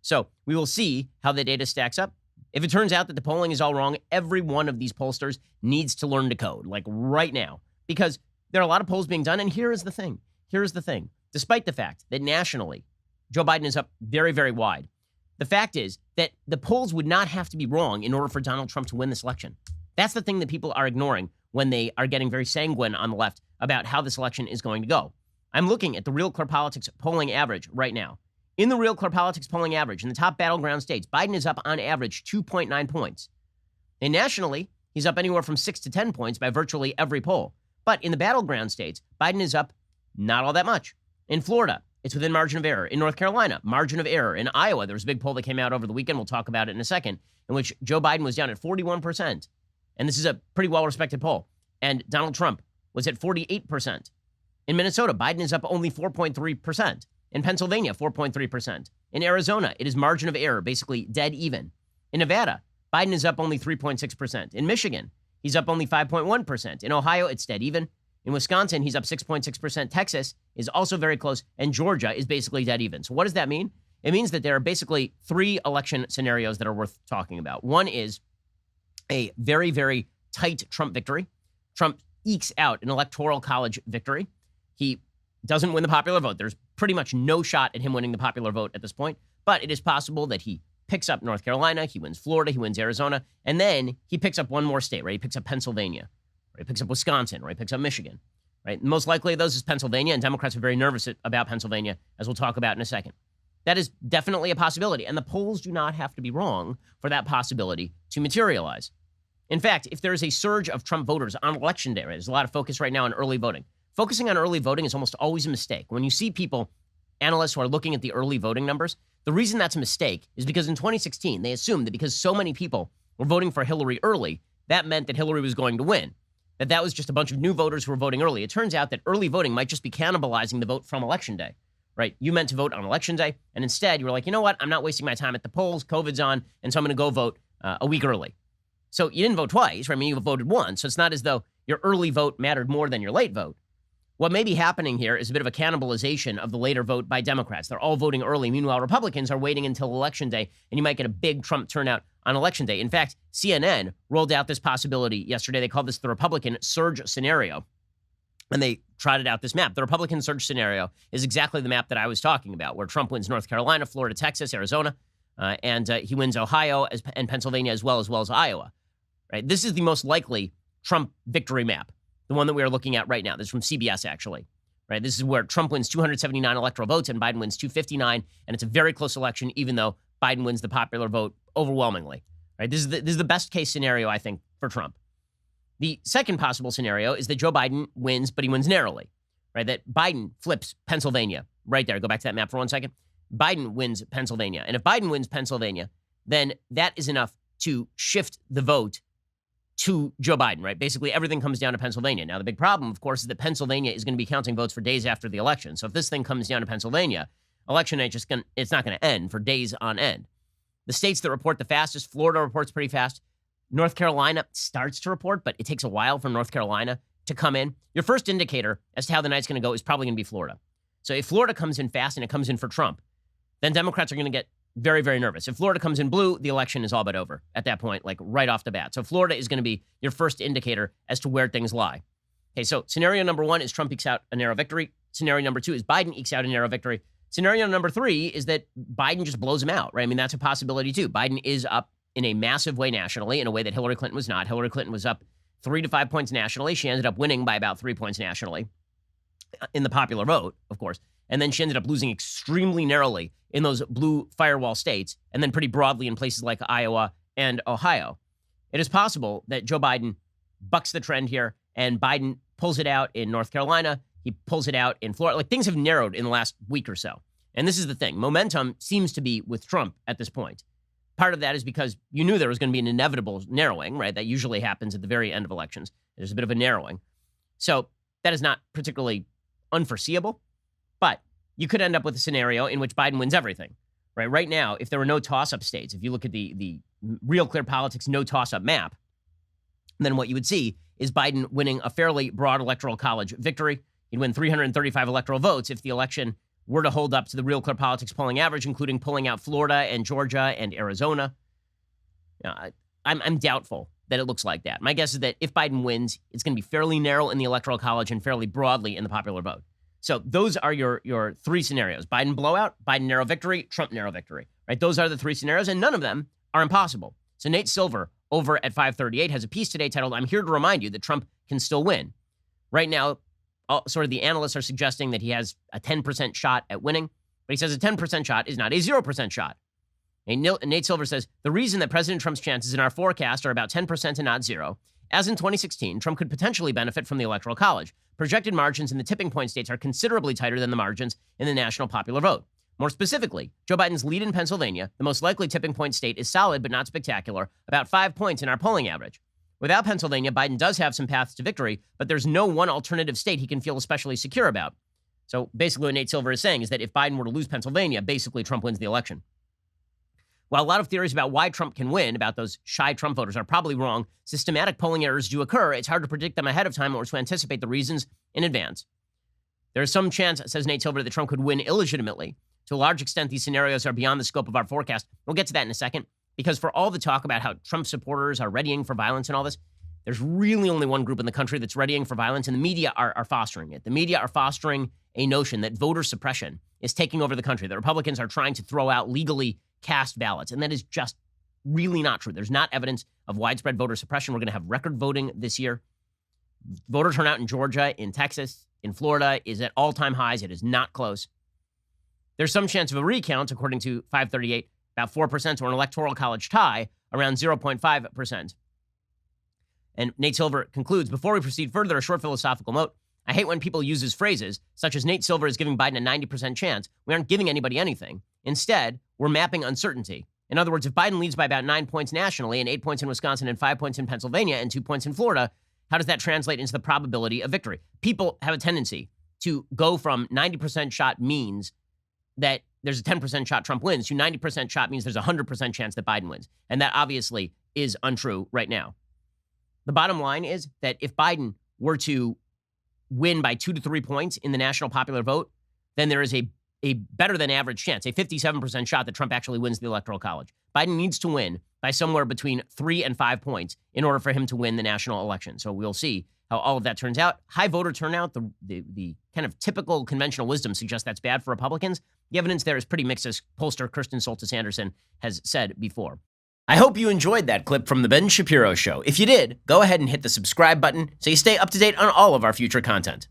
So we will see how the data stacks up. If it turns out that the polling is all wrong, every one of these pollsters needs to learn to code, like right now, because there are a lot of polls being done. And here is the thing. Despite the fact that nationally, Joe Biden is up very, very wide, the fact is that the polls would not have to be wrong in order for Donald Trump to win this election. That's the thing that people are ignoring when they are getting very sanguine on the left about how this election is going to go. I'm looking at the Real Clear Politics polling average right now. In the Real Clear Politics polling average, in the top battleground states, Biden is up on average 2.9 points. And nationally, he's up anywhere from 6 to 10 points by virtually every poll. But in the battleground states, Biden is up not all that much. In Florida, it's within margin of error. In North Carolina, margin of error. In Iowa, there was a big poll that came out over the weekend. We'll talk about it in a second, in which Joe Biden was down at 41%. And this is a pretty well-respected poll. And Donald Trump was at 48%. In Minnesota, Biden is up only 4.3%. In Pennsylvania, 4.3%. In Arizona, it is margin of error, basically dead even. In Nevada, Biden is up only 3.6%. In Michigan, he's up only 5.1%. In Ohio, it's dead even. In Wisconsin, he's up 6.6%. Texas is also very close. And Georgia is basically dead even. So what does that mean? It means that there are basically 3 election scenarios that are worth talking about. One is a very, very tight Trump victory. Trump ekes out an electoral college victory. He doesn't win the popular vote. There's pretty much no shot at him winning the popular vote at this point, but it is possible that he picks up North Carolina, he wins Florida, he wins Arizona, and then he picks up one more state, right? He picks up Pennsylvania, or he picks up Wisconsin, or he picks up Michigan, right? Most likely of those is Pennsylvania, and Democrats are very nervous about Pennsylvania, as we'll talk about in a second. That is definitely a possibility, and the polls do not have to be wrong for that possibility to materialize. In fact, if there is a surge of Trump voters on election day, right, there's a lot of focus right now on early voting. Focusing on early voting is almost always a mistake. When you see people, analysts who are looking at the early voting numbers, the reason that's a mistake is because in 2016, they assumed that because so many people were voting for Hillary early, that meant that Hillary was going to win. That was just a bunch of new voters who were voting early. It turns out that early voting might just be cannibalizing the vote from Election Day, right? You meant to vote on Election Day, and instead you were like, you know what? I'm not wasting my time at the polls. COVID's on, and so I'm going to go vote a week early. So you didn't vote twice, right? I mean, you voted once. So it's not as though your early vote mattered more than your late vote. What may be happening here is a bit of a cannibalization of the later vote by Democrats. They're all voting early. Meanwhile, Republicans are waiting until Election Day, and you might get a big Trump turnout on Election Day. In fact, CNN rolled out this possibility yesterday. They called this the Republican surge scenario, and they trotted out this map. The Republican surge scenario is exactly the map that I was talking about, where Trump wins North Carolina, Florida, Texas, Arizona, and he wins Ohio and Pennsylvania as well as Iowa. Right? This is the most likely Trump victory map. The one that we are looking at right now. This is from CBS, actually. Right? This is where Trump wins 279 electoral votes and Biden wins 259, and it's a very close election, even though Biden wins the popular vote overwhelmingly. Right? This is the best case scenario, I think, for Trump. The second possible scenario is that Joe Biden wins, but he wins narrowly. Right? That Biden flips Pennsylvania. Right there. Go back to that map for 1 second. Biden wins Pennsylvania. And if Biden wins Pennsylvania, then that is enough to shift the vote to Joe Biden, right? Basically, everything comes down to Pennsylvania. Now, the big problem, of course, is that Pennsylvania is going to be counting votes for days after the election. So if this thing comes down to Pennsylvania, election night it's not going to end for days on end. The states that report the fastest, Florida reports pretty fast. North Carolina starts to report, but it takes a while for North Carolina to come in. Your first indicator as to how the night's going to go is probably going to be Florida. So if Florida comes in fast and it comes in for Trump, then Democrats are going to get very, very nervous. If Florida comes in blue, the election is all but over at that point, like right off the bat. So Florida is going to be your first indicator as to where things lie. Okay, so scenario number 1 is Trump ekes out a narrow victory. Scenario number 2 is Biden ekes out a narrow victory. Scenario number 3 is that Biden just blows him out, right? I mean, that's a possibility too. Biden is up in a massive way nationally, in a way that Hillary Clinton was not. Hillary Clinton was up 3 to 5 points nationally. She ended up winning by about 3 points nationally in the popular vote, of course. And then she ended up losing extremely narrowly in those blue firewall states, and then pretty broadly in places like Iowa and Ohio. It is possible that Joe Biden bucks the trend here, and Biden pulls it out in North Carolina. He pulls it out in Florida. Like, things have narrowed in the last week or so. And this is the thing. Momentum seems to be with Trump at this point. Part of that is because you knew there was going to be an inevitable narrowing, right? That usually happens at the very end of elections. There's a bit of a narrowing. So that is not particularly unforeseeable. But you could end up with a scenario in which Biden wins everything, right? Right now, if there were no toss-up states, if you look at the Real Clear Politics no toss-up map, then what you would see is Biden winning a fairly broad electoral college victory. He'd win 335 electoral votes if the election were to hold up to the Real Clear Politics polling average, including pulling out Florida and Georgia and Arizona. I'm doubtful that it looks like that. My guess is that if Biden wins, it's going to be fairly narrow in the Electoral College and fairly broadly in the popular vote. So those are your three scenarios. Biden blowout, Biden narrow victory, Trump narrow victory. Right? Those are the three scenarios, and none of them are impossible. So Nate Silver over at 538 has a piece today titled, "I'm here to remind you that Trump can still win." Right now, sort of the analysts are suggesting that he has a 10% shot at winning, but he says a 10% shot is not a 0% shot. And Nate Silver says, "The reason that President Trump's chances in our forecast are about 10% and not zero, as in 2016, Trump could potentially benefit from the Electoral College. Projected margins in the tipping point states are considerably tighter than the margins in the national popular vote. More specifically, Joe Biden's lead in Pennsylvania, the most likely tipping point state, is solid but not spectacular, about 5 points in our polling average. Without Pennsylvania, Biden does have some paths to victory, but there's no one alternative state he can feel especially secure about." So basically what Nate Silver is saying is that if Biden were to lose Pennsylvania, basically Trump wins the election. While a lot of theories about why Trump can win, about those shy Trump voters, are probably wrong, systematic polling errors do occur. It's hard to predict them ahead of time or to anticipate the reasons in advance. There is some chance, says Nate Silver, that Trump could win illegitimately. To a large extent, these scenarios are beyond the scope of our forecast. We'll get to that in a second, because for all the talk about how Trump supporters are readying for violence and all this, there's really only one group in the country that's readying for violence, and the media are fostering it. The media are fostering a notion that voter suppression is taking over the country, that Republicans are trying to throw out legally cast ballots, and that is just really not true. There's not evidence of widespread voter suppression. We're going to have record voting this year. Voter turnout in Georgia, in Texas, in Florida is at all-time highs. It is not close. There's some chance of a recount, according to 538, about 4%, or an electoral college tie, around 0.5%. And Nate Silver concludes, "Before we proceed further, a short philosophical note. I hate when people use his phrases, such as Nate Silver is giving Biden a 90% chance. We aren't giving anybody anything. Instead, we're mapping uncertainty. In other words, if Biden leads by about 9 points nationally and 8 points in Wisconsin and 5 points in Pennsylvania and 2 points in Florida, how does that translate into the probability of victory?" People have a tendency to go from 90% shot means that there's a 10% shot Trump wins to 90% shot means there's a 100% chance that Biden wins. And that obviously is untrue right now. The bottom line is that if Biden were to win by 2 to 3 points in the national popular vote, then there is a better than average chance, a 57% shot that Trump actually wins the Electoral College. Biden needs to win by somewhere between 3 and 5 points in order for him to win the national election. So we'll see how all of that turns out. High voter turnout, the kind of typical conventional wisdom suggests that's bad for Republicans. The evidence there is pretty mixed, as pollster Kristen Soltis Anderson has said before. I hope you enjoyed that clip from The Ben Shapiro Show. If you did, go ahead and hit the subscribe button so you stay up to date on all of our future content.